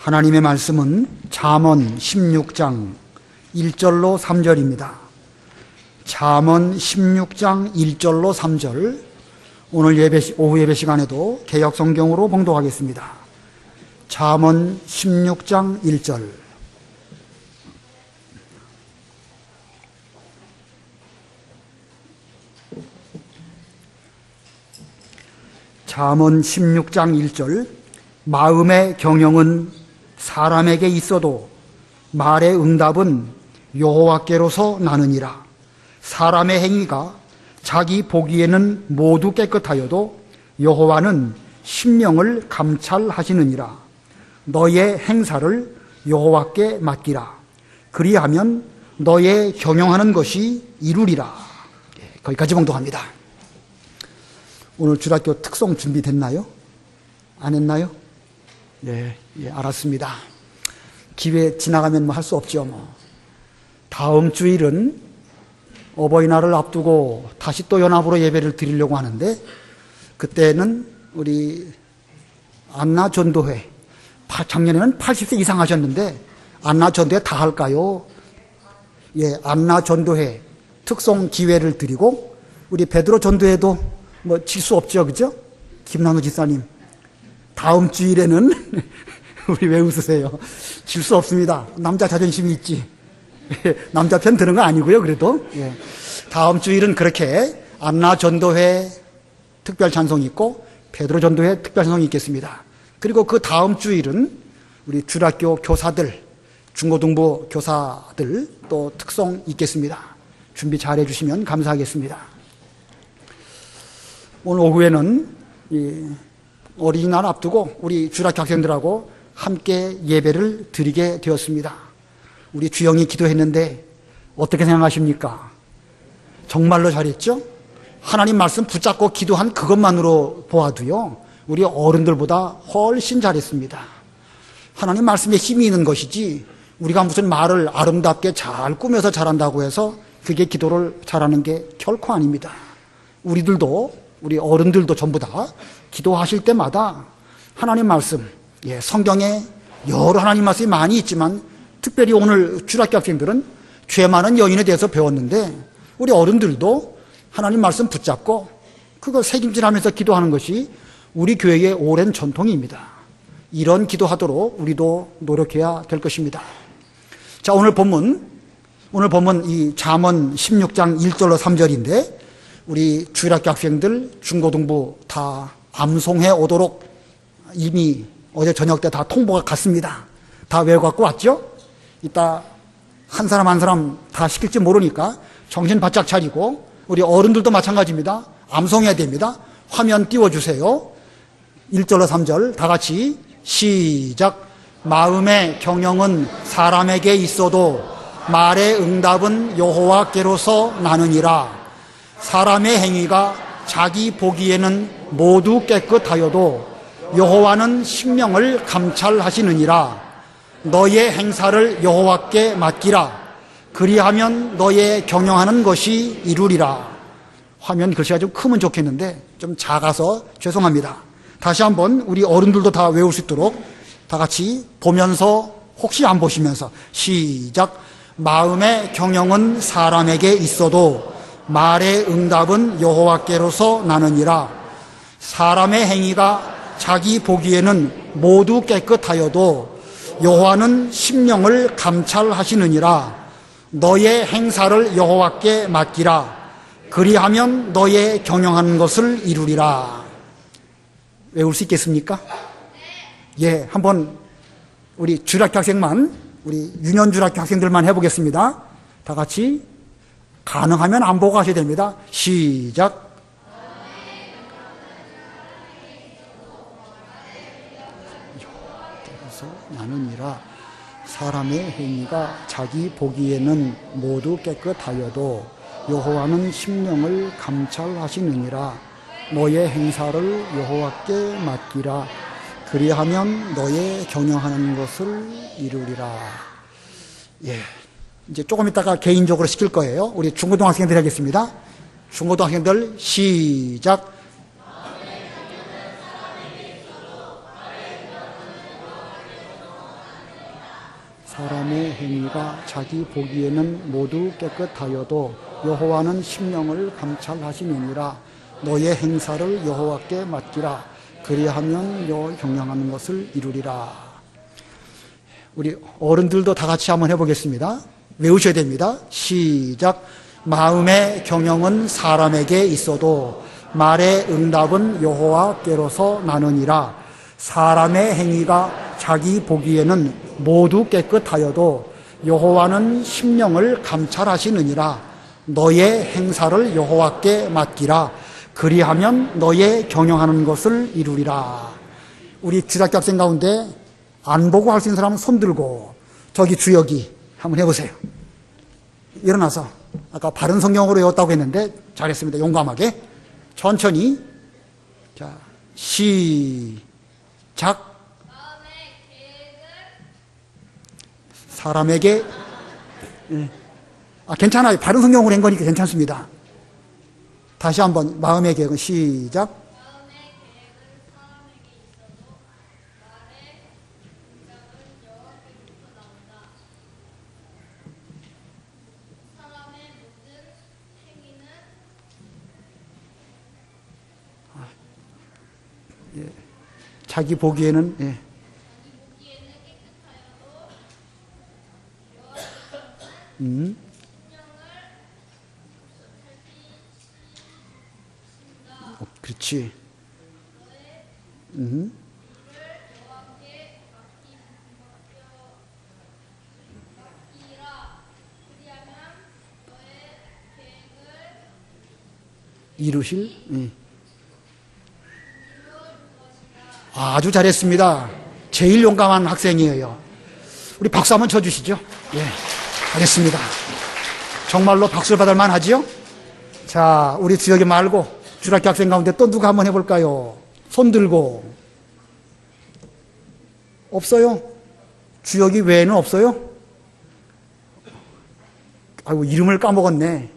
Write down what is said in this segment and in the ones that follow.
하나님의 말씀은 잠언 16장 1절로 3절입니다. 잠언 16장 1절로 3절, 오늘 오후 예배 시간에도 개역 성경으로 봉독하겠습니다. 잠언 16장 1절. 잠언 16장 1절. 마음의 경영은 사람에게 있어도 말의 응답은 여호와께로서 나느니라. 사람의 행위가 자기 보기에는 모두 깨끗하여도 여호와는 심령을 감찰하시느니라. 너의 행사를 여호와께 맡기라. 그리하면 너의 경영하는 것이 이루리라. 거기까지 봉독합니다. 오늘 주일학교 특송 준비됐나요? 안 했나요? 예, 알았습니다. 기회 지나가면 할 수 없죠, 다음 주일은 어버이날을 앞두고 다시 또 연합으로 예배를 드리려고 하는데, 그때는 우리 안나 전도회, 작년에는 80세 이상 하셨는데 안나 전도회 다 할까요? 예, 안나 전도회 특송 기회를 드리고, 우리 베드로 전도회도 질 수 없죠, 그죠? 김남우 지사님, 다음 주일에는 우리 왜 웃으세요? 질 수 없습니다. 남자 자존심이 있지. 남자 편 드는 거 아니고요, 그래도. 예. 다음 주일은 그렇게 안나 전도회 특별 찬송이 있고 베드로 전도회 특별 찬송이 있겠습니다. 그리고 그 다음 주일은 우리 주일학교 교사들, 중고등부 교사들 또 특송 있겠습니다. 준비 잘 해주시면 감사하겠습니다. 오늘 오후에는 어린이날 앞두고 우리 주일학교 학생들하고 함께 예배를 드리게 되었습니다. 우리 주영이 기도했는데 어떻게 생각하십니까? 정말로 잘했죠? 하나님 말씀 붙잡고 기도한 그것만으로 보아도요, 우리 어른들보다 훨씬 잘했습니다. 하나님 말씀에 힘이 있는 것이지, 우리가 무슨 말을 아름답게 잘 꾸며서 잘한다고 해서 그게 기도를 잘하는 게 결코 아닙니다. 우리 어른들도 전부 다 기도하실 때마다 하나님 말씀, 성경에 여러 하나님 말씀이 많이 있지만 특별히 오늘 주일학교 학생들은 죄 많은 여인에 대해서 배웠는데, 우리 어른들도 하나님 말씀 붙잡고 그거 새김질하면서 기도하는 것이 우리 교회의 오랜 전통입니다. 이런 기도하도록 우리도 노력해야 될 것입니다. 자, 오늘 본문 이 잠언 16장 1절로 3절인데 우리 주일학교 학생들, 중고등부 다 암송해 오도록 이미 어제 저녁 때 다 통보가 갔습니다. 다 외워갖고 왔죠? 이따 한 사람 한 사람 다 시킬지 모르니까 정신 바짝 차리고, 우리 어른들도 마찬가지입니다. 암송해야 됩니다. 화면 띄워주세요. 1절로 3절 다 같이 시작. 마음의 경영은 사람에게 있어도 말의 응답은 여호와께로서 나느니라. 사람의 행위가 자기 보기에는 모두 깨끗하여도 여호와는 심령을 감찰하시느니라. 너의 행사를 여호와께 맡기라. 그리하면 너의 경영하는 것이 이루리라. 화면 글씨가 좀 크면 좋겠는데 좀 작아서 죄송합니다. 다시 한번 우리 어른들도 다 외울 수 있도록 다 같이 보면서, 혹시 안 보시면서 시작. 마음의 경영은 사람에게 있어도 말의 응답은 여호와께로서 나느니라. 사람의 행위가 자기 보기에는 모두 깨끗하여도 여호와는 심령을 감찰하시느니라. 너의 행사를 여호와께 맡기라. 그리하면 너의 경영하는 것을 이루리라. 외울 수 있겠습니까? 예, 한번 우리 주일학교 학생만, 우리 유년 주일학교 학생들만 해보겠습니다. 다 같이 가능하면 안 보고 하셔야 됩니다. 시작. 나느니라. 사람의 행위가 자기 보기에는 모두 깨끗하여도 여호와는 심령을 감찰하시느니라. 너의 행사를 여호와께 맡기라. 그리하면 너의 경영하는 것을 이루리라. 예, 이제 조금 있다가 개인적으로 시킬 거예요. 우리 중고등학생들 하겠습니다. 중고등학생들 시작. 사람의 행위가 자기 보기에는 모두 깨끗하여도 여호와는 심령을 감찰하시느니라. 너의 행사를 여호와께 맡기라. 그리하면 너 경영하는 것을 이루리라. 우리 어른들도 다 같이 한번 해보겠습니다. 외우셔야 됩니다. 시작. 마음의 경영은 사람에게 있어도 말의 응답은 여호와께로서 나느니라. 사람의 행위가 자기 보기에는 모두 깨끗하여도 여호와는 심령을 감찰하시느니라. 너의 행사를 여호와께 맡기라. 그리하면 너의 경영하는 것을 이루리라. 우리 주일학교 학생 가운데 안 보고 할 수 있는 사람은 손 들고, 저기 주역이 한번 해보세요. 일어나서, 아까 바른 성경으로 외웠다고 했는데 잘했습니다. 용감하게 천천히. 자, 시작. 사람에게, 괜찮아요. 바른 성경으로 한 거니까 괜찮습니다. 다시 한번 마음의 계획은 시작. 마음의 계획은 사람에게 있어도 말의 응답은 여호와께로부터 나온다. 사람의 모든 행위는 자기 보기에는, 자기 보기에는 깨끗하여도 여호와께서는 그렇지. 이루실? 아주 잘했습니다. 제일 용감한 학생이에요. 우리 박수 한번 쳐주시죠. 예, 잘했습니다. 정말로 박수를 받을 만하지요? 자, 우리 주역이 말고 주일학교 학생 가운데 또 누가 한번 해볼까요? 손 들고. 없어요? 주역이 외에는 없어요? 아이고, 이름을 까먹었네.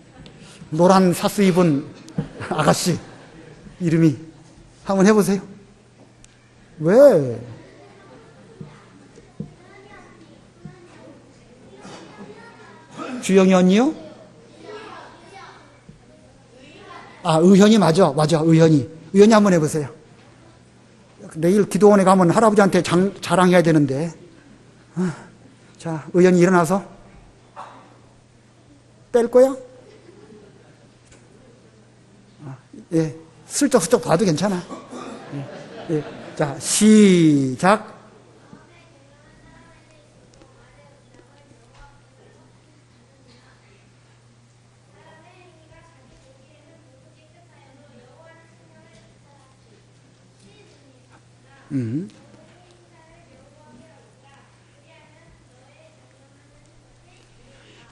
노란 사스 입은 아가씨 이름이. 한번 해보세요. 왜? 주영이 언니요? 의현이 맞아, 의현이. 의현이 한번 해보세요. 내일 기도원에 가면 할아버지한테 자랑해야 되는데. 자, 의현이 일어나서. 뺄 거야? 예, 슬쩍슬쩍 봐도 괜찮아. 예. 자, 시작.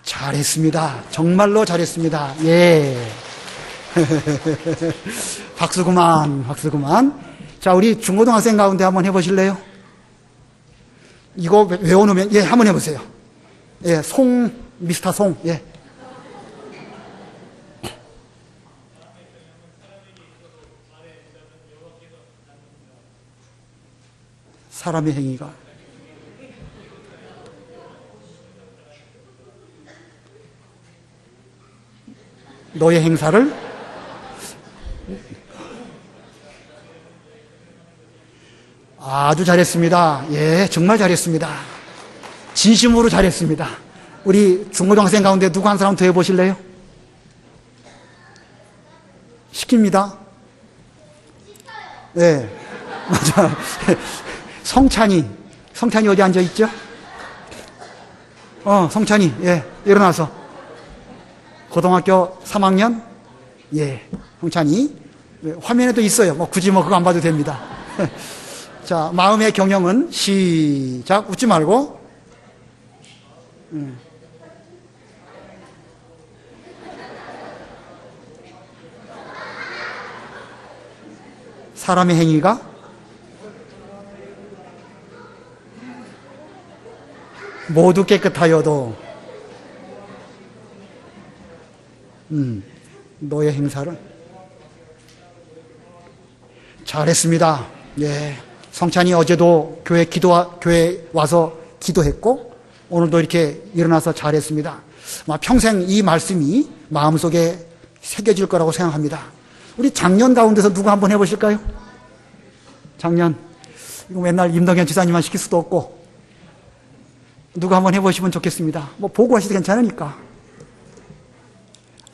잘했습니다. 정말로 잘했습니다. 예. 박수구만. 자, 우리 중고등학생 가운데 한번 해보실래요? 이거 외워놓으면, 예, 한번 해보세요. 예, 미스터 송, 예. 사람의 행위가 너의 행사를 아주 잘했습니다. 예, 정말 잘했습니다. 진심으로 잘했습니다. 우리 중고등학생 가운데 누구 한 사람 더 해보실래요? 시킵니다. 네, 맞아. 성찬이 어디 앉아있죠? 성찬이, 예, 일어나서. 고등학교 3학년? 예, 성찬이. 화면에도 있어요. 굳이 그거 안 봐도 됩니다. 자, 마음의 경영은 시작. 웃지 말고. 사람의 행위가 모두 깨끗하여도 너의 행사를 잘했습니다. 예, 성찬이 어제도 교회 와서 기도했고 오늘도 이렇게 일어나서 잘했습니다. 아마 평생 이 말씀이 마음속에 새겨질 거라고 생각합니다. 우리 작년 가운데서 누구 한번 해보실까요? 작년. 이거 맨날 임동현 지사님만 시킬 수도 없고 누구 한번 해보시면 좋겠습니다. 뭐 보고 하셔도 괜찮으니까.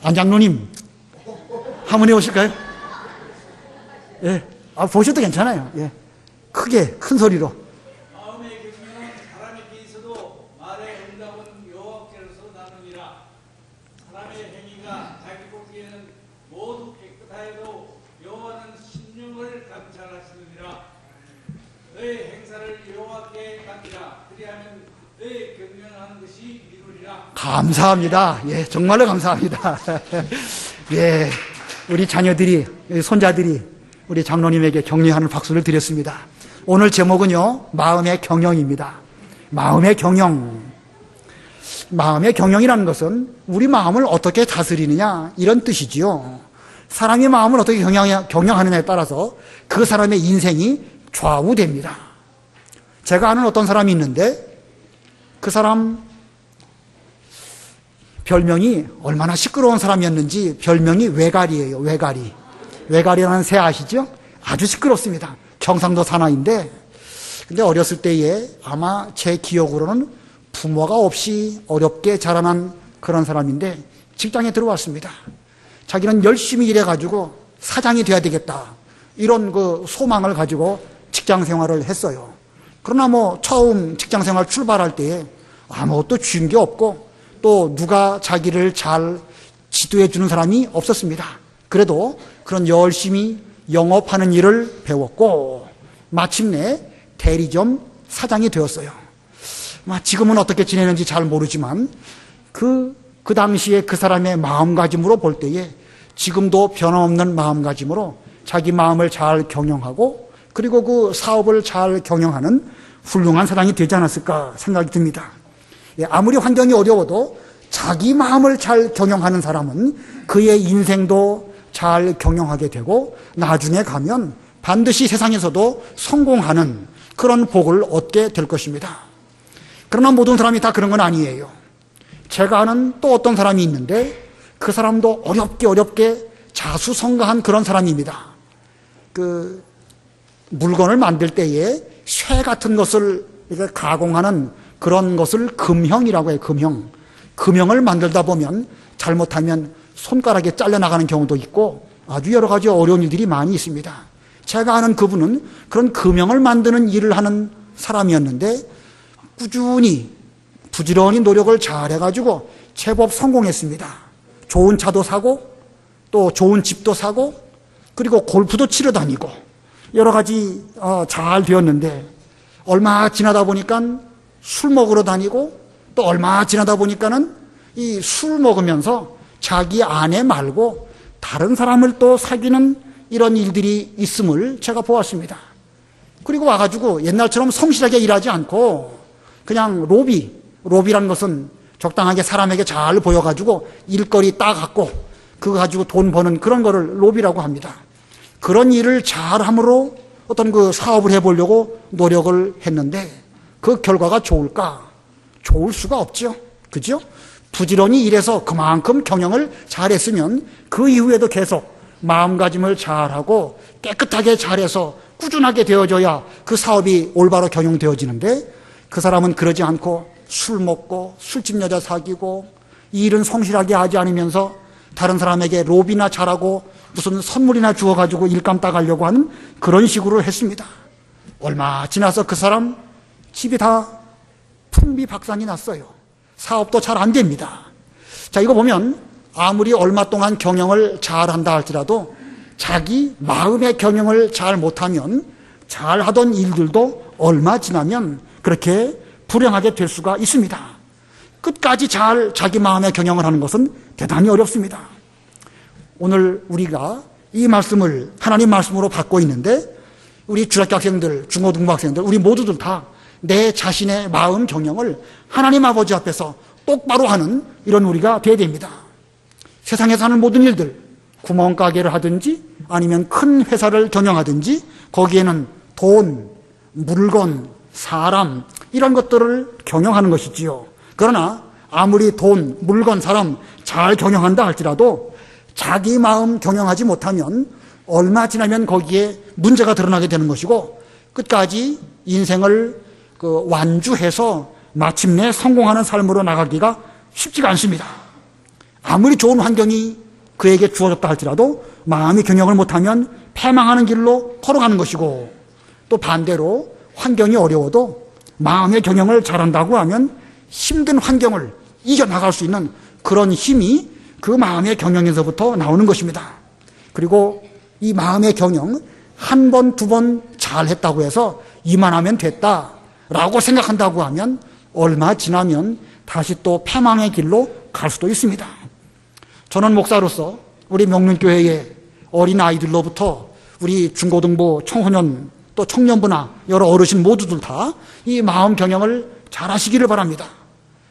안 장로님 한번 해보실까요? 예, 보셔도 괜찮아요. 예, 크게 큰 소리로. 마음의 경륜은 사람에게 있어도 말의 응답은 여호와께로서 나느니라. 사람의 행위가 자기 보기에는 모두 깨끗하여도 여호와는 심령을 감찰하시느니라. 너의 행사를 여호와께 맡기라. 그리하면 너의 경륜하는 것이 이루리라. 감사합니다. 예, 정말로 감사합니다. 예, 우리 자녀들이, 손자들이 우리 장로님에게 격려하는 박수를 드렸습니다. 오늘 제목은요, 마음의 경영입니다. 마음의 경영. 마음의 경영이라는 것은 우리 마음을 어떻게 다스리느냐, 이런 뜻이지요. 사람의 마음을 어떻게 경영하느냐에 따라서 그 사람의 인생이 좌우됩니다. 제가 아는 어떤 사람이 있는데 그 사람 별명이 얼마나 시끄러운 사람이었는지 별명이 외가리예요. 외가리. 외가리라는 새 아시죠? 아주 시끄럽습니다. 경상도 사나이인데 근데 어렸을 때에 아마 제 기억으로는 부모가 없이 어렵게 자라난 그런 사람인데 직장에 들어왔습니다. 자기는 열심히 일해가지고 사장이 돼야 되겠다. 이런 그 소망을 가지고 직장 생활을 했어요. 그러나 뭐 처음 직장 생활 출발할 때에 아무것도 준 게 없고 또 누가 자기를 잘 지도해 주는 사람이 없었습니다. 그래도 그런 열심히 영업하는 일을 배웠고 마침내 대리점 사장이 되었어요. 지금은 어떻게 지내는지 잘 모르지만 그 당시에 그 사람의 마음가짐으로 볼 때에 지금도 변함없는 마음가짐으로 자기 마음을 잘 경영하고 그리고 그 사업을 잘 경영하는 훌륭한 사장이 되지 않았을까 생각이 듭니다. 아무리 환경이 어려워도 자기 마음을 잘 경영하는 사람은 그의 인생도 잘 경영하게 되고 나중에 가면 반드시 세상에서도 성공하는 그런 복을 얻게 될 것입니다. 그러나 모든 사람이 다 그런 건 아니에요. 제가 아는 또 어떤 사람이 있는데 그 사람도 어렵게 자수성가한 그런 사람입니다. 그 물건을 만들 때에 쇠 같은 것을 이렇게 가공하는 그런 것을 금형이라고 해요. 금형을 만들다 보면 잘못하면 손가락에 잘려나가는 경우도 있고 아주 여러 가지 어려운 일들이 많이 있습니다. 제가 아는 그분은 그런 금형을 만드는 일을 하는 사람이었는데 꾸준히 부지런히 노력을 잘해가지고 제법 성공했습니다. 좋은 차도 사고 또 좋은 집도 사고 그리고 골프도 치러 다니고 여러 가지 잘 되었는데 얼마 지나다 보니까 술 먹으러 다니고 또 얼마 지나다 보니까는 이 술 먹으면서 자기 아내 말고 다른 사람을 또 사귀는 이런 일들이 있음을 제가 보았습니다. 그리고 와가지고 옛날처럼 성실하게 일하지 않고 그냥 로비라는 것은 적당하게 사람에게 잘 보여가지고 일거리 따갖고 그거 가지고 돈 버는 그런 거를 로비라고 합니다. 그런 일을 잘함으로 어떤 그 사업을 해보려고 노력을 했는데 그 결과가 좋을까? 좋을 수가 없죠. 그죠? 부지런히 일해서 그만큼 경영을 잘했으면 그 이후에도 계속 마음가짐을 잘하고 깨끗하게 잘해서 꾸준하게 되어져야 그 사업이 올바로 경영되어지는데 그 사람은 그러지 않고 술 먹고 술집 여자 사귀고 이 일은 성실하게 하지 않으면서 다른 사람에게 로비나 잘하고 무슨 선물이나 주어가지고 일감 따가려고 하는 그런 식으로 했습니다. 얼마 지나서 그 사람 집이 다 풍비박산이 났어요. 사업도 잘 안 됩니다. 자, 이거 보면 아무리 얼마 동안 경영을 잘한다 할지라도 자기 마음의 경영을 잘 못하면 잘하던 일들도 얼마 지나면 그렇게 불행하게 될 수가 있습니다. 끝까지 잘 자기 마음의 경영을 하는 것은 대단히 어렵습니다. 오늘 우리가 이 말씀을 하나님 말씀으로 받고 있는데 우리 주학교 학생들, 중고등부 학생들, 우리 모두들 다 내 자신의 마음 경영을 하나님 아버지 앞에서 똑바로 하는 이런 우리가 되어야 됩니다. 세상에서 하는 모든 일들, 구멍가게를 하든지 아니면 큰 회사를 경영하든지 거기에는 돈, 물건, 사람 이런 것들을 경영하는 것이지요. 그러나 아무리 돈, 물건, 사람 잘 경영한다 할지라도 자기 마음 경영하지 못하면 얼마 지나면 거기에 문제가 드러나게 되는 것이고 끝까지 인생을 완주해서 마침내 성공하는 삶으로 나가기가 쉽지가 않습니다. 아무리 좋은 환경이 그에게 주어졌다 할지라도 마음의 경영을 못하면 패망하는 길로 걸어가는 것이고 또 반대로 환경이 어려워도 마음의 경영을 잘한다고 하면 힘든 환경을 이겨나갈 수 있는 그런 힘이 그 마음의 경영에서부터 나오는 것입니다. 그리고 이 마음의 경영 한 번, 두 번 잘했다고 해서 이만하면 됐다라고 생각한다고 하면 얼마 지나면 다시 또 패망의 길로 갈 수도 있습니다. 저는 목사로서 우리 명륜교회의 어린 아이들로부터 우리 중고등부, 청소년, 또 청년부나 여러 어르신 모두들 다 이 마음 경영을 잘 하시기를 바랍니다.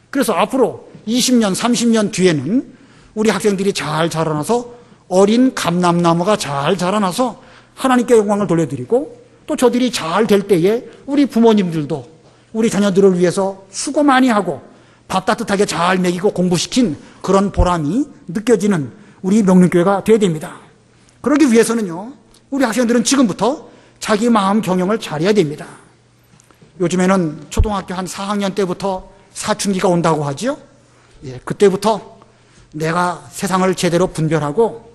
그래서 앞으로 20년, 30년 뒤에는 우리 학생들이 잘 자라나서 어린 감람나무가 잘 자라나서 하나님께 영광을 돌려드리고 또 저들이 잘 될 때에 우리 부모님들도 우리 자녀들을 위해서 수고 많이 하고 밥 따뜻하게 잘 먹이고 공부시킨 그런 보람이 느껴지는 우리 명륜교회가 되어야 됩니다. 그러기 위해서는요, 우리 학생들은 지금부터 자기 마음 경영을 잘해야 됩니다. 요즘에는 초등학교 한 4학년 때부터 사춘기가 온다고 하지요. 그때부터 내가 세상을 제대로 분별하고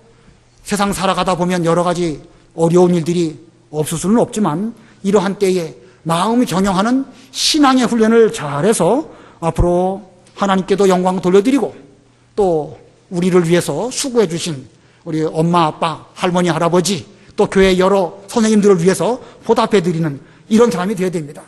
세상 살아가다 보면 여러 가지 어려운 일들이 없을 수는 없지만 이러한 때에 마음을 경영하는 신앙의 훈련을 잘해서 앞으로 하나님께도 영광 돌려드리고 또 우리를 위해서 수고해 주신 우리 엄마, 아빠, 할머니, 할아버지 또 교회 여러 선생님들을 위해서 보답해 드리는 이런 사람이 되어야 됩니다.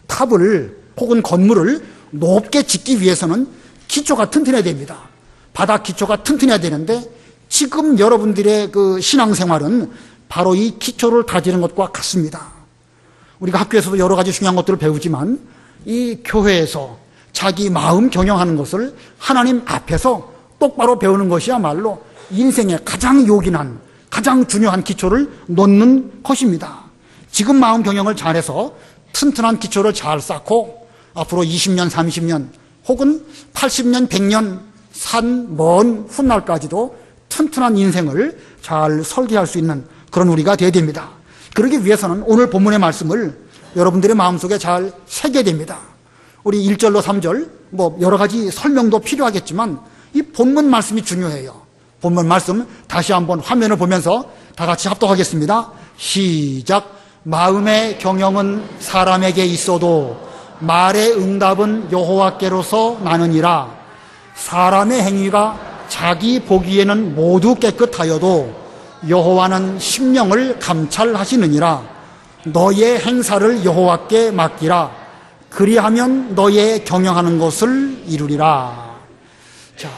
탑을 혹은 건물을 높게 짓기 위해서는 기초가 튼튼해야 됩니다. 바닥 기초가 튼튼해야 되는데 지금 여러분들의 그 신앙생활은 바로 이 기초를 다지는 것과 같습니다. 우리가 학교에서도 여러 가지 중요한 것들을 배우지만 이 교회에서 자기 마음 경영하는 것을 하나님 앞에서 똑바로 배우는 것이야말로 인생의 가장 요긴한 가장 중요한 기초를 놓는 것입니다. 지금 마음 경영을 잘해서 튼튼한 기초를 잘 쌓고 앞으로 20년, 30년 혹은 80년, 100년 산 먼 훗날까지도 튼튼한 인생을 잘 설계할 수 있는 그런 우리가 되어야 됩니다. 그러기 위해서는 오늘 본문의 말씀을 여러분들의 마음속에 잘 새겨야 됩니다. 우리 1절로 3절 여러 가지 설명도 필요하겠지만 이 본문 말씀이 중요해요. 본문 말씀 다시 한번 화면을 보면서 다 같이 합독하겠습니다. 시작. 마음의 경영은 사람에게 있어도 말의 응답은 여호와께로서 나느니라. 사람의 행위가 자기 보기에는 모두 깨끗하여도 여호와는 심령을 감찰하시느니라. 너의 행사를 여호와께 맡기라. 그리하면 너의 경영하는 것을 이루리라. 자,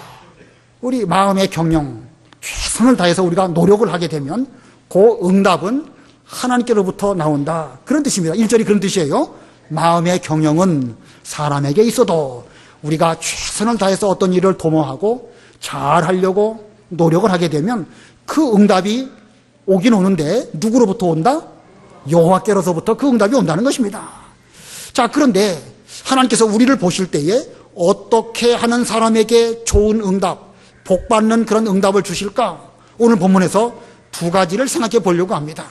우리 마음의 경영 최선을 다해서 우리가 노력을 하게 되면 그 응답은 하나님께로부터 나온다. 그런 뜻입니다. 1절이 그런 뜻이에요. 마음의 경영은 사람에게 있어도 우리가 최선을 다해서 어떤 일을 도모하고 잘 하려고 노력을 하게 되면 그 응답이 오긴 오는데 누구로부터 온다? 여호와께로서부터 그 응답이 온다는 것입니다. 자, 그런데 하나님께서 우리를 보실 때에 어떻게 하는 사람에게 좋은 응답, 복받는 그런 응답을 주실까? 오늘 본문에서 두 가지를 생각해 보려고 합니다.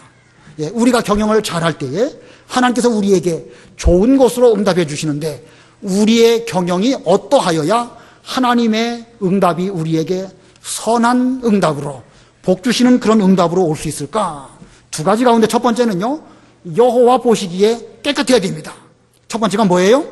우리가 경영을 잘할 때에 하나님께서 우리에게 좋은 것으로 응답해 주시는데 우리의 경영이 어떠하여야 하나님의 응답이 우리에게 선한 응답으로 복 주시는 그런 응답으로 올 수 있을까? 두 가지 가운데 첫 번째는요, 여호와 보시기에 깨끗해야 됩니다. 첫 번째가 뭐예요?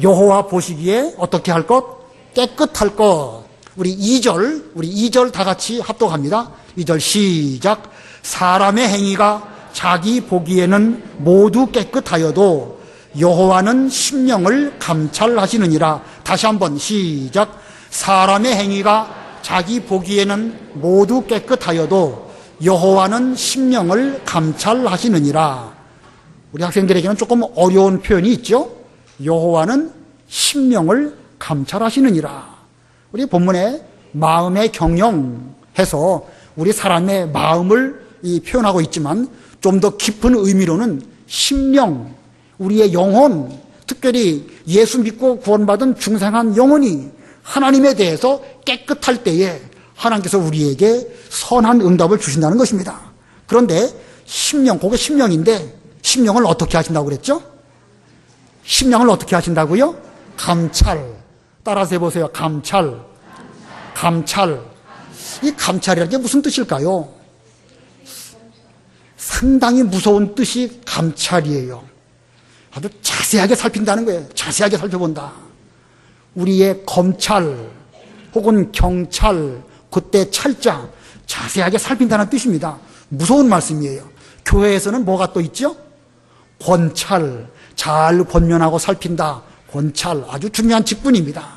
여호와 보시기에 어떻게 할 것? 깨끗할 것. 우리 2절 다 같이 합독합니다. 2절 시작. 사람의 행위가 자기 보기에는 모두 깨끗하여도 여호와는 심령을 감찰하시느니라. 다시 한번 시작. 사람의 행위가 자기 보기에는 모두 깨끗하여도 여호와는 심령을 감찰하시느니라. 우리 학생들에게는 조금 어려운 표현이 있죠. 여호와는 심령을 감찰하시느니라. 우리 본문에 마음의 경영해서 우리 사람의 마음을 표현하고 있지만 좀 더 깊은 의미로는 심령, 우리의 영혼, 특별히 예수 믿고 구원받은 중생한 영혼이 하나님에 대해서 깨끗할 때에 하나님께서 우리에게 선한 응답을 주신다는 것입니다. 그런데 심령, 그게 심령인데 심령을 어떻게 하신다고 그랬죠? 심령을 어떻게 하신다고요? 감찰. 따라서 해보세요. 감찰. 감찰. 이 감찰이라는 게 무슨 뜻일까요? 상당히 무서운 뜻이 감찰이에요. 아주 자세하게 살핀다는 거예요. 자세하게 살펴본다. 우리의 검찰 혹은 경찰, 그때 찰자 자세하게 살핀다는 뜻입니다. 무서운 말씀이에요. 교회에서는 뭐가 또 있죠? 권찰, 잘 권면하고 살핀다. 권찰, 아주 중요한 직분입니다.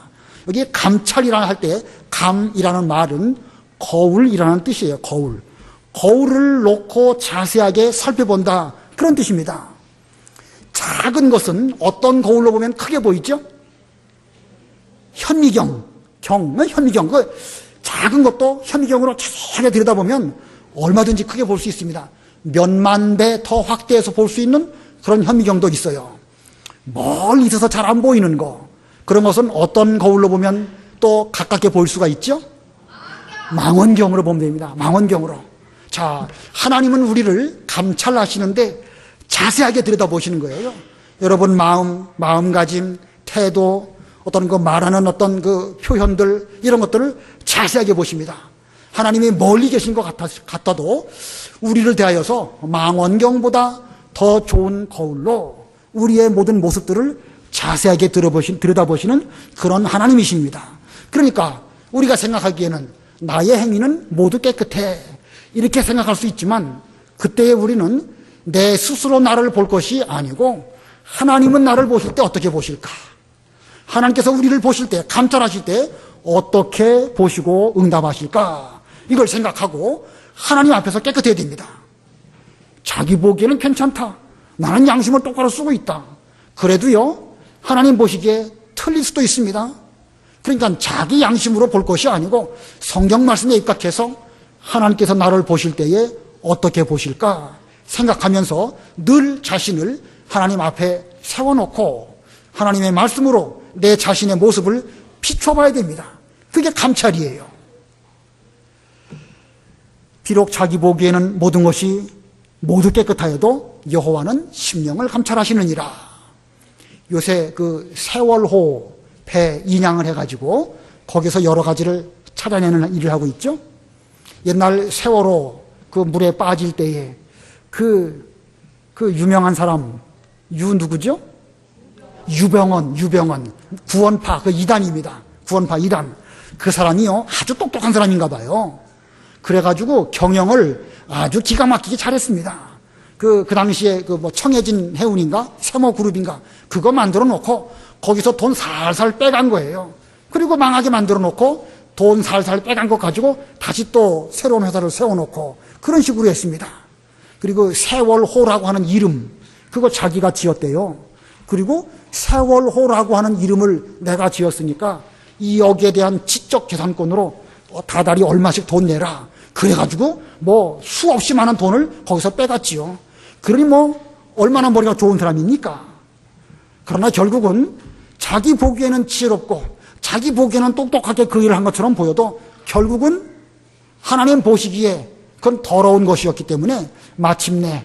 여기 감찰이라 할 때 감이라는 말은 거울이라는 뜻이에요. 거울. 거울을 놓고 자세하게 살펴본다. 그런 뜻입니다. 작은 것은 어떤 거울로 보면 크게 보이죠? 현미경, 현미경. 그 작은 것도 현미경으로 자세하게 들여다보면 얼마든지 크게 볼 수 있습니다. 몇만 배 더 확대해서 볼 수 있는 그런 현미경도 있어요. 멀리 있어서 잘 안 보이는 거, 그런 것은 어떤 거울로 보면 또 가깝게 보일 수가 있죠? 망원경으로 보면 됩니다. 망원경으로. 자, 하나님은 우리를 감찰하시는데 자세하게 들여다보시는 거예요. 여러분 마음가짐, 태도, 어떤 그 말하는 어떤 그 표현들, 이런 것들을 자세하게 보십니다. 하나님이 멀리 계신 것 같아도 우리를 대하여서 망원경보다 더 좋은 거울로 우리의 모든 모습들을 자세하게 들여다보시는 그런 하나님이십니다. 그러니까 우리가 생각하기에는 나의 행위는 모두 깨끗해, 이렇게 생각할 수 있지만 그때에 우리는 내 스스로 나를 볼 것이 아니고 하나님은 나를 보실 때 어떻게 보실까? 하나님께서 우리를 보실 때, 감찰하실 때 어떻게 보시고 응답하실까? 이걸 생각하고 하나님 앞에서 깨끗해야 됩니다. 자기 보기에는 괜찮다. 나는 양심을 똑바로 쓰고 있다. 그래도요, 하나님 보시기에 틀릴 수도 있습니다. 그러니까 자기 양심으로 볼 것이 아니고 성경 말씀에 입각해서 하나님께서 나를 보실 때에 어떻게 보실까 생각하면서 늘 자신을 하나님 앞에 세워놓고 하나님의 말씀으로 내 자신의 모습을 비춰봐야 됩니다. 그게 감찰이에요. 비록 자기 보기에는 모든 것이 모두 깨끗하여도 여호와는 심령을 감찰하시느니라. 요새 그 세월호 배 인양을 해가지고 거기서 여러 가지를 찾아내는 일을 하고 있죠. 옛날 세월호 그 물에 빠질 때에 그 유명한 사람 누구죠? 유병원 구원파 그 이단입니다. 구원파 이단. 그 사람이요 아주 똑똑한 사람인가 봐요. 그래가지고 경영을 아주 기가 막히게 잘했습니다. 그 당시에 그 뭐 청해진 해운인가 세모그룹인가 그거 만들어 놓고 거기서 돈 살살 빼간 거예요. 그리고 망하게 만들어 놓고 돈 살살 빼간 거 가지고 다시 또 새로운 회사를 세워놓고 그런 식으로 했습니다. 그리고 세월호라고 하는 이름 그거 자기가 지었대요. 그리고 세월호라고 하는 이름을 내가 지었으니까 이 여기에 대한 지적 재산권으로 다달이 얼마씩 돈 내라. 그래가지고 뭐 수없이 많은 돈을 거기서 빼갔지요. 그러니 뭐 얼마나 머리가 좋은 사람입니까? 그러나 결국은 자기 보기에는 지혜롭고 자기 보기에는 똑똑하게 그 일을 한 것처럼 보여도 결국은 하나님 보시기에 그건 더러운 것이었기 때문에 마침내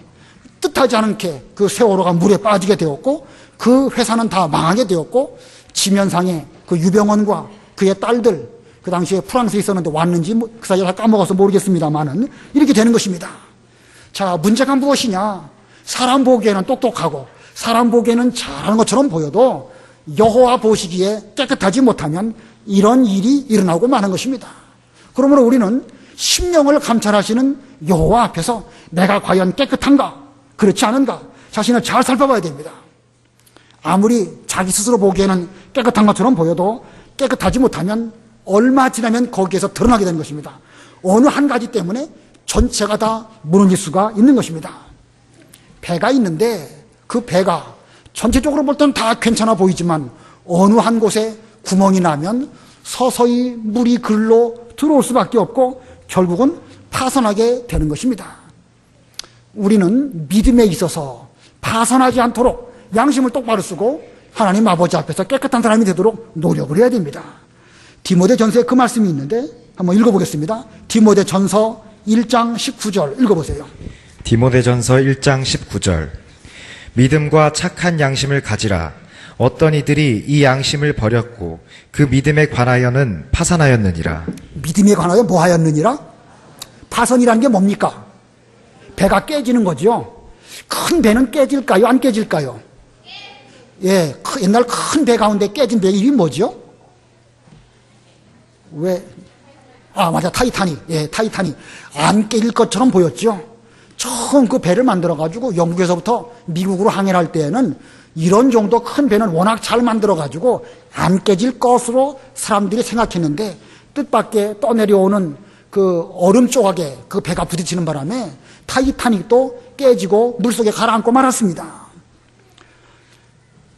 뜻하지 않게 그 세월호가 물에 빠지게 되었고 그 회사는 다 망하게 되었고 지면상에 그 유병원과 그의 딸들 그 당시에 프랑스에 있었는데 왔는지 그 사이에 다 까먹어서 모르겠습니다만은 이렇게 되는 것입니다. 자, 문제가 무엇이냐? 사람 보기에는 똑똑하고 사람 보기에는 잘하는 것처럼 보여도 여호와 보시기에 깨끗하지 못하면 이런 일이 일어나고 마는 것입니다. 그러므로 우리는 심령을 감찰하시는 여호와 앞에서 내가 과연 깨끗한가 그렇지 않은가 자신을 잘 살펴봐야 됩니다. 아무리 자기 스스로 보기에는 깨끗한 것처럼 보여도 깨끗하지 못하면 얼마 지나면 거기에서 드러나게 되는 것입니다. 어느 한 가지 때문에 전체가 다 무너질 수가 있는 것입니다. 배가 있는데 그 배가 전체적으로 볼 때는 다 괜찮아 보이지만 어느 한 곳에 구멍이 나면 서서히 물이 글로 들어올 수밖에 없고 결국은 파손하게 되는 것입니다. 우리는 믿음에 있어서 파손하지 않도록 양심을 똑바로 쓰고 하나님 아버지 앞에서 깨끗한 사람이 되도록 노력을 해야 됩니다. 디모데전서에 그 말씀이 있는데 한번 읽어보겠습니다. 디모데전서 1장 19절 읽어보세요. 디모데전서 1장 19절. 믿음과 착한 양심을 가지라. 어떤 이들이 이 양심을 버렸고 그 믿음에 관하여는 파산하였느니라. 믿음에 관하여 뭐 하였느니라? 파선이라는 게 뭡니까? 배가 깨지는 거죠. 큰 배는 깨질까요? 안 깨질까요? 예, 옛날 큰 배 가운데 깨진 배 이름이 뭐죠? 왜? 아, 맞아. 타이타닉. 예, 타이타닉. 안 깨질 것처럼 보였죠. 처음 그 배를 만들어가지고 영국에서부터 미국으로 항해를 할 때에는 이런 정도 큰 배는 워낙 잘 만들어가지고 안 깨질 것으로 사람들이 생각했는데 뜻밖의 떠내려오는 그 얼음 조각에 그 배가 부딪히는 바람에 타이타닉도 깨지고 물속에 가라앉고 말았습니다.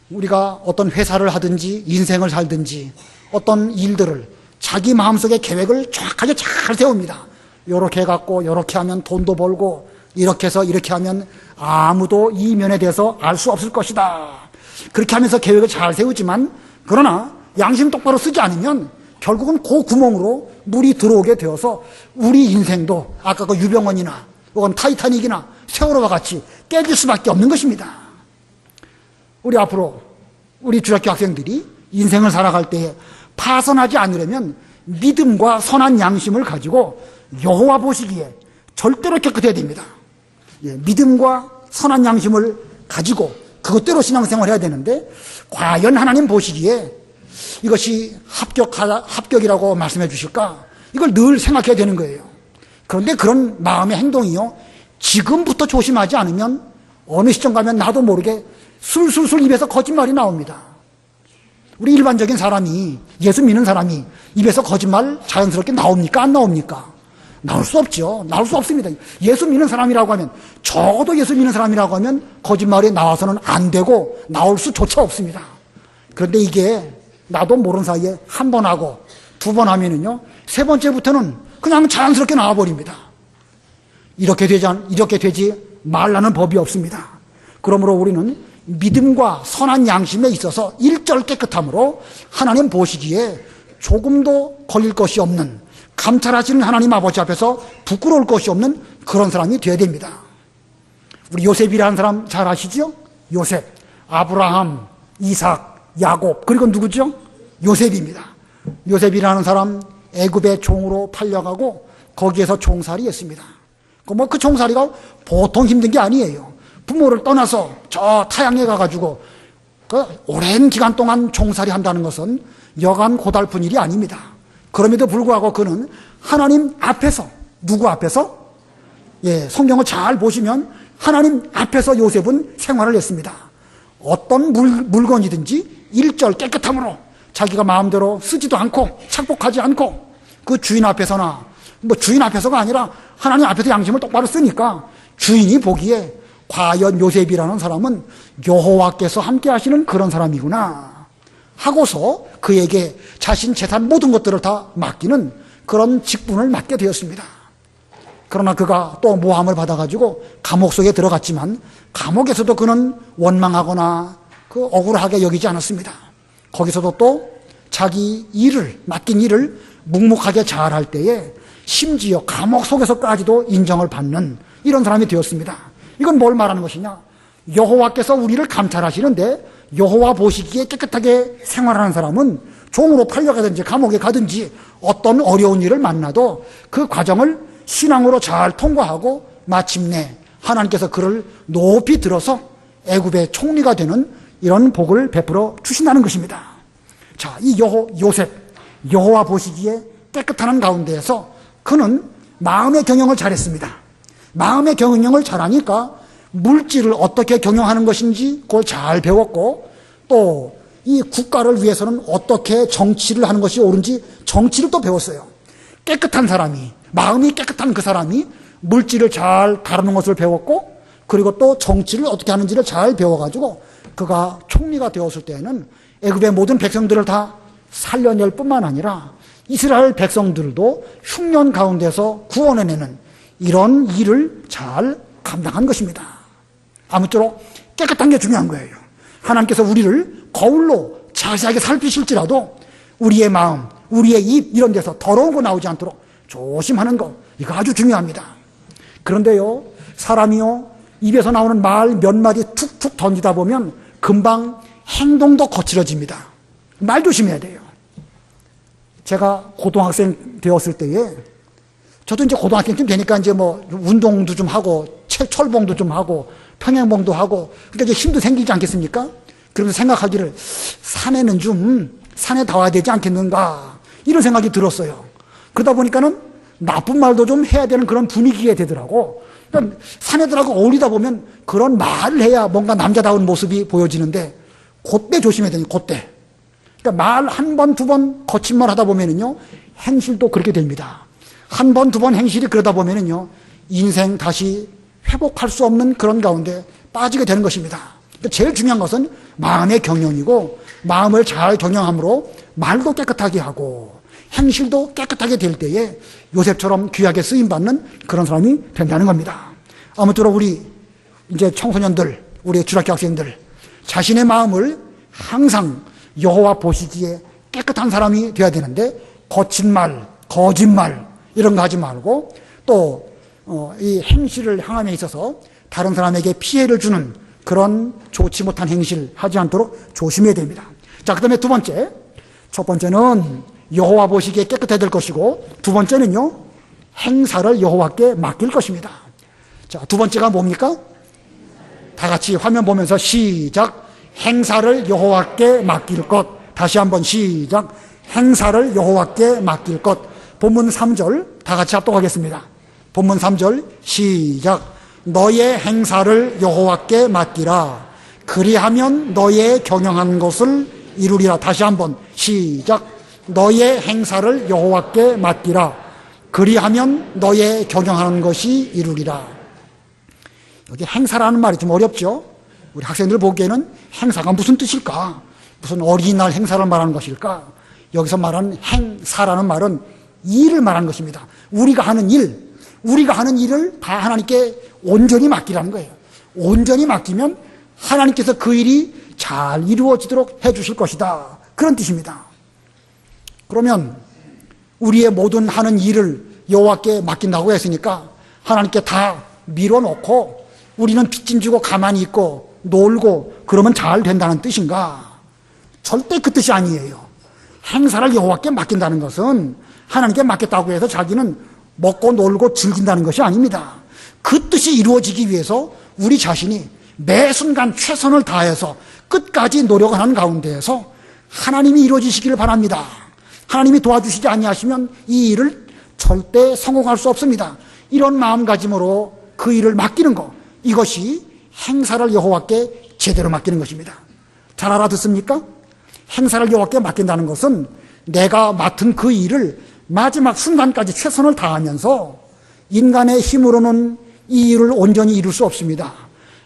우리가 어떤 회사를 하든지 인생을 살든지 어떤 일들을 자기 마음속에 계획을 정확하게 잘 세웁니다. 이렇게 해갖고 이렇게 하면 돈도 벌고 이렇게 해서 이렇게 하면 아무도 이 면에 대해서 알 수 없을 것이다. 그렇게 하면서 계획을 잘 세우지만 그러나 양심 똑바로 쓰지 않으면 결국은 그 구멍으로 물이 들어오게 되어서 우리 인생도 아까 그 유병원이나 혹은 타이타닉이나 세월호와 같이 깨질 수밖에 없는 것입니다. 우리 앞으로 우리 주학교 학생들이 인생을 살아갈 때에 파선하지 않으려면 믿음과 선한 양심을 가지고 여호와 보시기에 절대로 깨끗해야 됩니다. 예, 믿음과 선한 양심을 가지고 그것대로 신앙생활을 해야 되는데 과연 하나님 보시기에 이것이 합격이라고 말씀해 주실까? 이걸 늘 생각해야 되는 거예요. 그런데 그런 마음의 행동이요, 지금부터 조심하지 않으면 어느 시점 가면 나도 모르게 술술술 입에서 거짓말이 나옵니다. 우리 일반적인 사람이, 예수 믿는 사람이 입에서 거짓말 자연스럽게 나옵니까? 안 나옵니까? 나올 수 없죠. 나올 수 없습니다. 예수 믿는 사람이라고 하면, 적어도 예수 믿는 사람이라고 하면 거짓말이 나와서는 안 되고 나올 수조차 없습니다. 그런데 이게 나도 모르는 사이에 한 번 하고 두 번 하면은요, 세 번째부터는 그냥 자연스럽게 나와버립니다. 이렇게 되지 말라는 법이 없습니다. 그러므로 우리는 믿음과 선한 양심에 있어서 일절 깨끗함으로 하나님 보시기에 조금도 걸릴 것이 없는, 감찰하시는 하나님 아버지 앞에서 부끄러울 것이 없는 그런 사람이 되어야 됩니다. 우리 요셉이라는 사람 잘 아시죠? 요셉, 아브라함, 이삭, 야곱, 그리고 누구죠? 요셉입니다. 요셉이라는 사람 애굽의 종으로 팔려가고 거기에서 종살이 했습니다. 그 종살이가 보통 힘든 게 아니에요. 부모를 떠나서 저 타양에 가가지고 그 오랜 기간 동안 종살이 한다는 것은 여간 고달픈 일이 아닙니다. 그럼에도 불구하고 그는 하나님 앞에서, 누구 앞에서? 예, 성경을 잘 보시면 하나님 앞에서 요셉은 생활을 했습니다. 어떤 물건이든지 일절 깨끗함으로 자기가 마음대로 쓰지도 않고 착복하지 않고 그 주인 앞에서나, 뭐 주인 앞에서가 아니라 하나님 앞에서 양심을 똑바로 쓰니까 주인이 보기에 과연 요셉이라는 사람은 여호와께서 함께 하시는 그런 사람이구나 하고서 그에게 자신 재산 모든 것들을 다 맡기는 그런 직분을 맡게 되었습니다. 그러나 그가 또 모함을 받아가지고 감옥 속에 들어갔지만 감옥에서도 그는 원망하거나 그 억울하게 여기지 않았습니다. 거기서도 또 자기 맡긴 일을 묵묵하게 잘할 때에 심지어 감옥 속에서까지도 인정을 받는 이런 사람이 되었습니다. 이건 뭘 말하는 것이냐? 여호와께서 우리를 감찰하시는데 여호와 보시기에 깨끗하게 생활하는 사람은 종으로 팔려가든지 감옥에 가든지 어떤 어려운 일을 만나도 그 과정을 신앙으로 잘 통과하고 마침내 하나님께서 그를 높이 들어서 애굽의 총리가 되는 이런 복을 베풀어 주신다는 것입니다. 자, 이 요셉, 여호와 보시기에 깨끗한 가운데에서 그는 마음의 경영을 잘했습니다. 마음의 경영을 잘하니까 물질을 어떻게 경영하는 것인지 그걸 잘 배웠고, 또 이 국가를 위해서는 어떻게 정치를 하는 것이 옳은지 정치를 또 배웠어요. 깨끗한 사람이, 마음이 깨끗한 그 사람이 물질을 잘 다루는 것을 배웠고, 그리고 또 정치를 어떻게 하는지를 잘 배워가지고 그가 총리가 되었을 때에는 애굽의 모든 백성들을 다 살려낼 뿐만 아니라 이스라엘 백성들도 흉년 가운데서 구원해내는 이런 일을 잘 감당한 것입니다. 아무쪼록 깨끗한 게 중요한 거예요. 하나님께서 우리를 거울로 자세하게 살피실지라도 우리의 마음, 우리의 입 이런 데서 더러운 거 나오지 않도록 조심하는 거, 이거 아주 중요합니다. 그런데요, 사람이요, 입에서 나오는 말 몇 마디 툭툭 던지다 보면 금방 행동도 거칠어집니다. 말 조심해야 돼요. 제가 고등학생 되었을 때에, 저도 이제 고등학생쯤 되니까 이제 뭐 운동도 좀 하고 철봉도 좀 하고 평행봉도 하고, 그러니까 이제 힘도 생기지 않겠습니까? 그러면서 생각하기를 산에는 좀 산에 닿아야 되지 않겠는가, 이런 생각이 들었어요. 그러다 보니까는 나쁜 말도 좀 해야 되는 그런 분위기가 되더라고. 그러니까 사내들하고 어울리다 보면 그런 말을 해야 뭔가 남자다운 모습이 보여지는데, 그때 조심해야 되니, 그때. 그러니까 말 한 번, 두 번 거친 말 하다 보면은요, 행실도 그렇게 됩니다. 한 번, 두 번 행실이 그러다 보면은요, 인생 다시 회복할 수 없는 그런 가운데 빠지게 되는 것입니다. 그러니까 제일 중요한 것은 마음의 경영이고, 마음을 잘 경영함으로 말도 깨끗하게 하고 행실도 깨끗하게 될 때에 요셉처럼 귀하게 쓰임받는 그런 사람이 된다는 겁니다. 아무쪼록 우리 이제 청소년들, 우리 주일학교 학생들, 자신의 마음을 항상 여호와 보시기에 깨끗한 사람이 되어야 되는데, 거친 말, 거짓말 이런 거 하지 말고, 또 이 행실을 향함에 있어서 다른 사람에게 피해를 주는 그런 좋지 못한 행실 하지 않도록 조심해야 됩니다. 자, 그 다음에 두 번째, 첫 번째는 여호와 보시기에 깨끗해야 될 것이고, 두 번째는요, 행사를 여호와께 맡길 것입니다. 자, 두 번째가 뭡니까? 다 같이 화면 보면서 시작. 행사를 여호와께 맡길 것. 다시 한번 시작. 행사를 여호와께 맡길 것. 본문 3절 다 같이 합독하겠습니다. 본문 3절 시작. 너의 행사를 여호와께 맡기라. 그리하면 너의 경영한 것을 이루리라. 다시 한번 시작. 너의 행사를 여호와께 맡기라. 그리하면 너의 경영하는 것이 이루리라. 여기 행사라는 말이 좀 어렵죠? 우리 학생들 보기에는 행사가 무슨 뜻일까? 무슨 어린이날 행사를 말하는 것일까? 여기서 말하는 행사라는 말은 일을 말하는 것입니다. 우리가 하는 일을 다 하나님께 온전히 맡기라는 거예요. 온전히 맡기면 하나님께서 그 일이 잘 이루어지도록 해주실 것이다, 그런 뜻입니다. 그러면 우리의 모든 하는 일을 여호와께 맡긴다고 했으니까 하나님께 다 밀어놓고 우리는 빚짐지고 가만히 있고 놀고 그러면 잘 된다는 뜻인가? 절대 그 뜻이 아니에요. 행사를 여호와께 맡긴다는 것은 하나님께 맡겼다고 해서 자기는 먹고 놀고 즐긴다는 것이 아닙니다. 그 뜻이 이루어지기 위해서 우리 자신이 매 순간 최선을 다해서 끝까지 노력하는 가운데에서 하나님이 이루어지시기를 바랍니다. 하나님이 도와주시지 아니하시면 이 일을 절대 성공할 수 없습니다. 이런 마음가짐으로 그 일을 맡기는 것, 이것이 행사를 여호와께 제대로 맡기는 것입니다. 잘 알아듣습니까? 행사를 여호와께 맡긴다는 것은 내가 맡은 그 일을 마지막 순간까지 최선을 다하면서 인간의 힘으로는 이 일을 온전히 이룰 수 없습니다.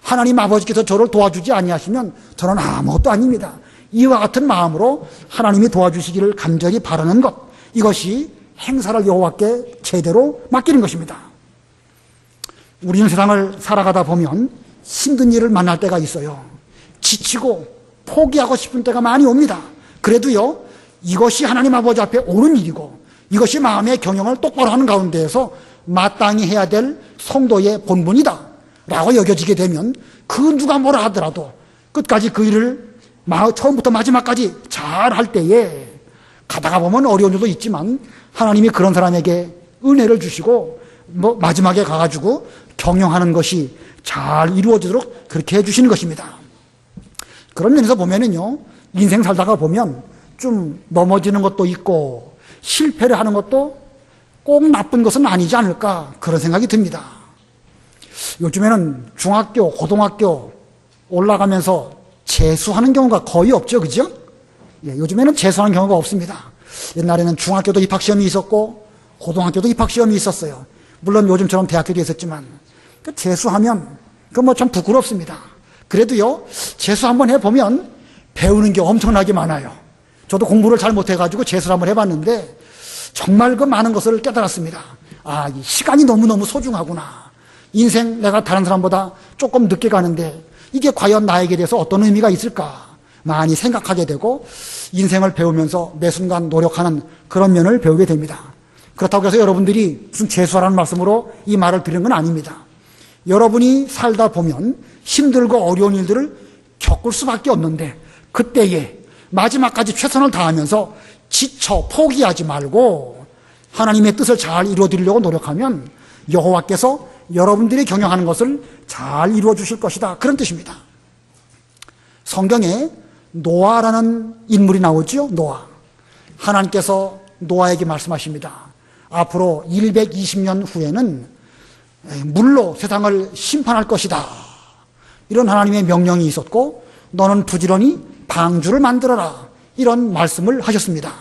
하나님 아버지께서 저를 도와주지 아니하시면 저는 아무것도 아닙니다. 이와 같은 마음으로 하나님이 도와주시기를 간절히 바라는 것, 이것이 행사를 여호와께 제대로 맡기는 것입니다. 우리는 세상을 살아가다 보면 힘든 일을 만날 때가 있어요. 지치고 포기하고 싶은 때가 많이 옵니다. 그래도요, 이것이 하나님 아버지 앞에 옳은 일이고 이것이 마음의 경영을 똑바로 하는 가운데에서 마땅히 해야 될 성도의 본분이다 라고 여겨지게 되면 그 누가 뭐라 하더라도 끝까지 그 일을 처음부터 마지막까지 잘 할 때에 가다가 보면 어려운 일도 있지만 하나님이 그런 사람에게 은혜를 주시고 마지막에 가가지고 경영하는 것이 잘 이루어지도록 그렇게 해주시는 것입니다. 그런 면에서 보면은요, 인생 살다가 보면 좀 넘어지는 것도 있고 실패를 하는 것도 꼭 나쁜 것은 아니지 않을까, 그런 생각이 듭니다. 요즘에는 중학교, 고등학교 올라가면서 재수하는 경우가 거의 없죠, 그죠? 예, 요즘에는 재수하는 경우가 없습니다. 옛날에는 중학교도 입학시험이 있었고 고등학교도 입학시험이 있었어요. 물론 요즘처럼 대학교도 있었지만 재수하면 그 참 부끄럽습니다. 그래도요, 재수 한번 해보면 배우는 게 엄청나게 많아요. 저도 공부를 잘 못해가지고 재수를 한번 해봤는데 정말 그 많은 것을 깨달았습니다. 이 시간이 너무너무 소중하구나. 인생 내가 다른 사람보다 조금 늦게 가는데 이게 과연 나에게 대해서 어떤 의미가 있을까 많이 생각하게 되고 인생을 배우면서 매 순간 노력하는 그런 면을 배우게 됩니다. 그렇다고 해서 여러분들이 무슨 재수하라는 말씀으로 이 말을 드리는 건 아닙니다. 여러분이 살다 보면 힘들고 어려운 일들을 겪을 수밖에 없는데 그때에 마지막까지 최선을 다하면서 지쳐 포기하지 말고 하나님의 뜻을 잘 이루어드리려고 노력하면 여호와께서 여러분들이 경영하는 것을 잘 이루어 주실 것이다. 그런 뜻입니다. 성경에 노아라는 인물이 나오죠. 노아. 하나님께서 노아에게 말씀하십니다. 앞으로 120년 후에는 물로 세상을 심판할 것이다. 이런 하나님의 명령이 있었고 너는 부지런히 방주를 만들어라. 이런 말씀을 하셨습니다.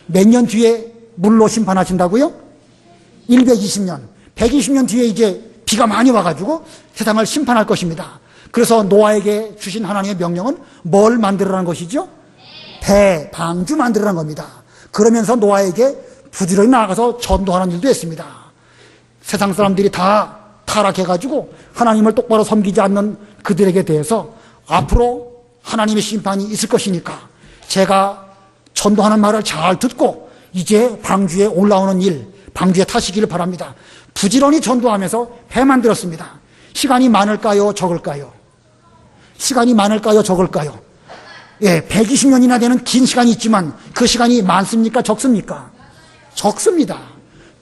몇 년 뒤에 물로 심판하신다고요? 120년. 120년 뒤에 이제 비가 많이 와가지고 세상을 심판할 것입니다. 그래서 노아에게 주신 하나님의 명령은 뭘 만들어라는 것이죠? 배, 방주 만들어라는 겁니다. 그러면서 노아에게 부지런히 나아가서 전도하는 일도 했습니다. 세상 사람들이 다 타락해가지고 하나님을 똑바로 섬기지 않는 그들에게 대해서 앞으로 하나님의 심판이 있을 것이니까 제가 전도하는 말을 잘 듣고 이제 방주에 올라오는 일, 방주에 타시기를 바랍니다. 부지런히 전도하면서 배 만들었습니다. 시간이 많을까요? 적을까요? 시간이 많을까요? 적을까요? 예, 120년이나 되는 긴 시간이 있지만 그 시간이 많습니까? 적습니까? 적습니다.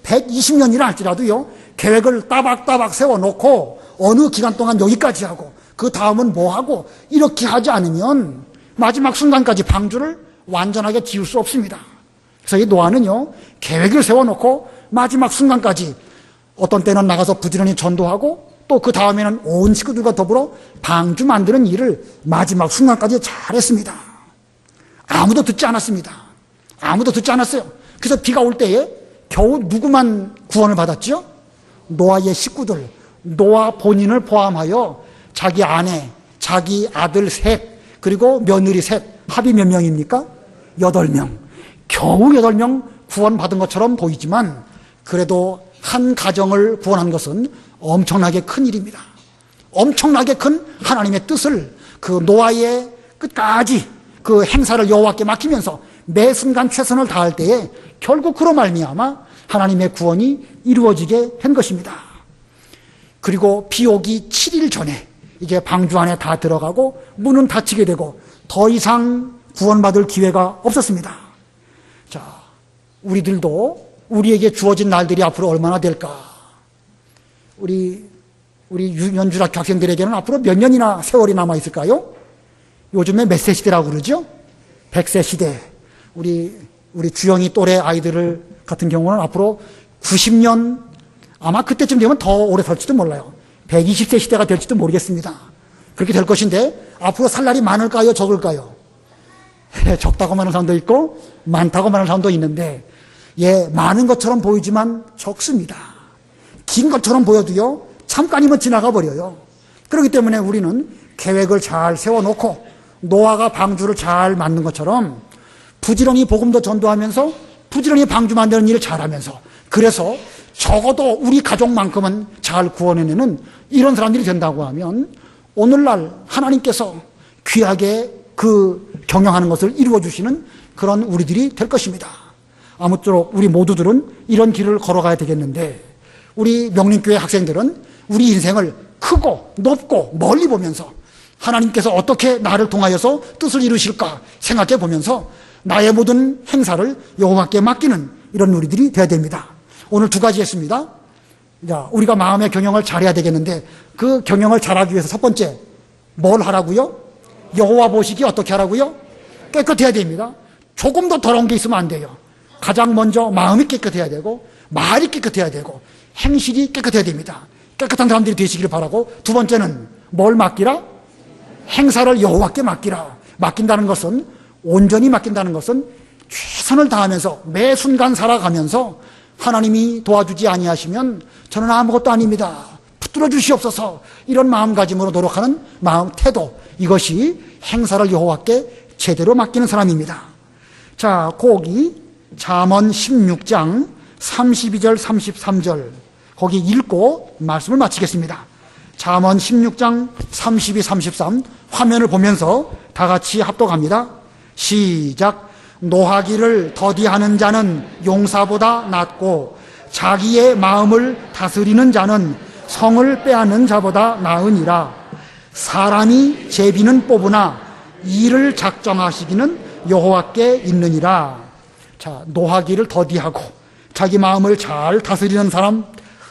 120년이라 할지라도요, 계획을 따박따박 세워놓고 어느 기간 동안 여기까지 하고 그 다음은 뭐 하고 이렇게 하지 않으면 마지막 순간까지 방주를 완전하게 지을 수 없습니다. 그래서 이 노아는요, 계획을 세워놓고 마지막 순간까지 어떤 때는 나가서 부지런히 전도하고 또 그 다음에는 온 식구들과 더불어 방주 만드는 일을 마지막 순간까지 잘했습니다. 아무도 듣지 않았습니다. 아무도 듣지 않았어요. 그래서 비가 올 때에 겨우 누구만 구원을 받았죠? 노아의 식구들, 노아 본인을 포함하여 자기 아내, 자기 아들 셋, 그리고 며느리 셋, 합이 몇 명입니까? 8명. 겨우 8명 구원받은 것처럼 보이지만 그래도 한 가정을 구원한 것은 엄청나게 큰 일입니다. 엄청나게 큰 하나님의 뜻을 그 노아의 끝까지 그 행사를 여호와께 맡기면서 매 순간 최선을 다할 때에 결국 그로 말미암아 하나님의 구원이 이루어지게 한 것입니다. 그리고 비 오기 7일 전에 이제 방주 안에 다 들어가고 문은 닫히게 되고 더 이상 구원받을 기회가 없었습니다. 자, 우리들도 우리에게 주어진 날들이 앞으로 얼마나 될까? 우리 연주학 학생들에게는 앞으로 몇 년이나 세월이 남아 있을까요? 요즘에 몇 세 시대라고 그러죠? 100세 시대. 우리 주영이 또래 아이들 같은 경우는 앞으로 90년, 아마 그때쯤 되면 더 오래 살지도 몰라요. 120세 시대가 될지도 모르겠습니다. 그렇게 될 것인데 앞으로 살 날이 많을까요? 적을까요? 적다고 말하는 사람도 있고 많다고 말하는 사람도 있는데 예, 많은 것처럼 보이지만 적습니다. 긴 것처럼 보여도요, 잠깐이면 지나가 버려요. 그렇기 때문에 우리는 계획을 잘 세워놓고 노아가 방주를 잘 만든 것처럼 부지런히 복음도 전도하면서 부지런히 방주 만드는 일을 잘하면서 그래서 적어도 우리 가족만큼은 잘 구원해내는 이런 사람들이 된다고 하면 오늘날 하나님께서 귀하게 그 경영하는 것을 이루어주시는 그런 우리들이 될 것입니다. 아무쪼록 우리 모두들은 이런 길을 걸어가야 되겠는데 우리 명림교회 학생들은 우리 인생을 크고 높고 멀리 보면서 하나님께서 어떻게 나를 통하여서 뜻을 이루실까 생각해 보면서 나의 모든 행사를 여호와께 맡기는 이런 우리들이 되어야 됩니다. 오늘 2가지 했습니다. 자, 우리가 마음의 경영을 잘해야 되겠는데 그 경영을 잘하기 위해서 첫 번째 뭘 하라고요? 여호와 보시기 어떻게 하라고요? 깨끗해야 됩니다. 조금 더 더러운 게 있으면 안 돼요. 가장 먼저 마음이 깨끗해야 되고 말이 깨끗해야 되고 행실이 깨끗해야 됩니다. 깨끗한 사람들이 되시기를 바라고 두 번째는 뭘 맡기라? 행사를 여호와께 맡기라. 맡긴다는 것은 온전히 맡긴다는 것은 최선을 다하면서 매 순간 살아가면서 하나님이 도와주지 아니하시면 저는 아무것도 아닙니다. 붙들어 주시옵소서. 이런 마음가짐으로 노력하는 마음 태도 이것이 행사를 여호와께 제대로 맡기는 사람입니다. 자, 거기 잠언 16장 32절 33절 거기 읽고 말씀을 마치겠습니다. 잠언 16장 32, 33 화면을 보면서 다 같이 합독합니다. 시작. 노하기를 더디하는 자는 용사보다 낫고 자기의 마음을 다스리는 자는 성을 빼앗는 자보다 나으니라. 사람이 제비는 뽑으나 일을 작정하시기는 여호와께 있느니라. 자, 노하기를 더디하고 자기 마음을 잘 다스리는 사람,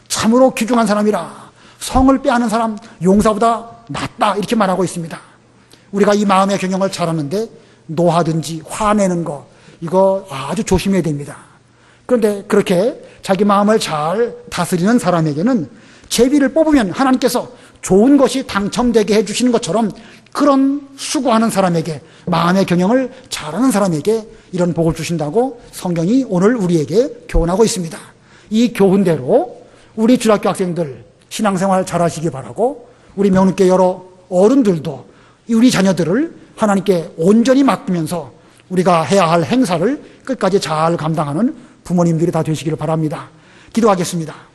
참으로 귀중한 사람이라. 성을 빼앗는 사람, 용사보다 낫다, 이렇게 말하고 있습니다. 우리가 이 마음의 경영을 잘하는데 노하든지 화내는 거, 이거 아주 조심해야 됩니다. 그런데 그렇게 자기 마음을 잘 다스리는 사람에게는 제비를 뽑으면 하나님께서 좋은 것이 당첨되게 해주시는 것처럼 그런 수고하는 사람에게, 마음의 경영을 잘하는 사람에게 이런 복을 주신다고 성경이 오늘 우리에게 교훈하고 있습니다. 이 교훈대로 우리 주일학교 학생들 신앙생활 잘하시기 바라고, 우리 명륜교회 여러 어른들도 우리 자녀들을 하나님께 온전히 맡기면서 우리가 해야 할 행사를 끝까지 잘 감당하는 부모님들이 다 되시기를 바랍니다. 기도하겠습니다.